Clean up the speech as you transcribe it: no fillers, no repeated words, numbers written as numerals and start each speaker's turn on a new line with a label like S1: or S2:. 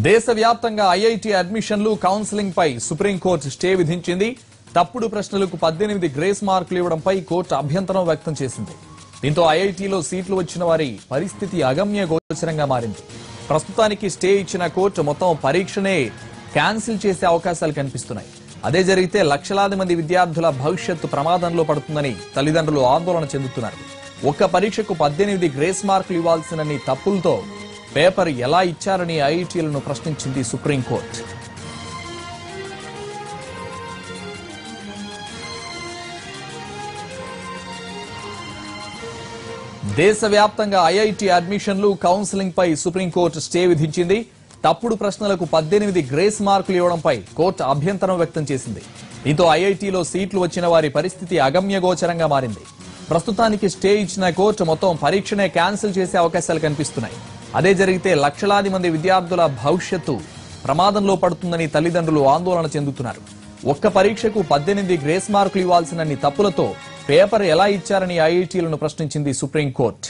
S1: దేశవ్యాప్తంగా ఐఐటీ అడ్మిషన్లు కౌన్సిలింగ్ పై supreme court stay విధించింది. తప్పుడు ప్రశ్నలకు 18 గ్రేస్ మార్కులు ఇవ్వడంపై కోర్టు అభ్యంతరం వ్యక్తం చేసింది. దీంతో ఐఐటీలో సీట్లు వచ్చిన వారి పరిస్థితి అగమ్య గోచరంగా మారింది. ప్రస్తుతానికి స్టే ఇచ్చిన కోర్టు మొత్తం పరీక్షనే క్యాన్సిల్ చేసే అవకాశాలు కనిపిస్తున్నాయి. అదే జరిగితే లక్షలాది మంది విద్యార్థుల భవిష్యత్తు ప్రమాదంలో పడుతుందని తల్లిదండ్రులు ఆందోళన చెందుతున్నారు. ఒక్క పరీక్షకు 18 గ్రేస్ మార్కులు ఇవ్వాల్సినన్ని తప్పులతో పేపర్ ఎలా ఇచ్చారని ఐఐటీలను ప్రశ్నించింది సుప్రీంకోర్టు. దేశవ్యాప్తంగా ఐఐటీ అడ్మిషన్లు కౌన్సిలింగ్ పై సుప్రీంకోర్టు స్టే విధించింది. తప్పుడు ప్రశ్నలకు 18 గ్రేస్ మార్కులు ఇవ్వడంపై కోర్టు అభ్యంతరం వ్యక్తం చేసింది. దీంతో ఐఐటీలో సీట్లు వచ్చిన వారి పరిస్థితి అగమ్యగోచరంగా మారింది. ప్రస్తుతానికి స్టే ఇచ్చిన కోర్టు మొత్తం పరీక్షనే క్యాన్సిల్ చేసే అవకాశాలు కనిపిస్తున్నాయి. అదే జరిగితే లక్షలాది మంది విద్యార్థుల భవిష్యత్తు ప్రమాదంలో పడుతుందని తల్లిదండ్రులు ఆందోళన చెందుతున్నారు. ఒక్క పరీక్షకు 18 గ్రేస్ మార్కులు ఇవ్వాల్సినన్ని తప్పులతో పేపర్ ఎలా ఇచ్చారని ఐఐటీలను ప్రశ్నించింది సుప్రీంకోర్టు.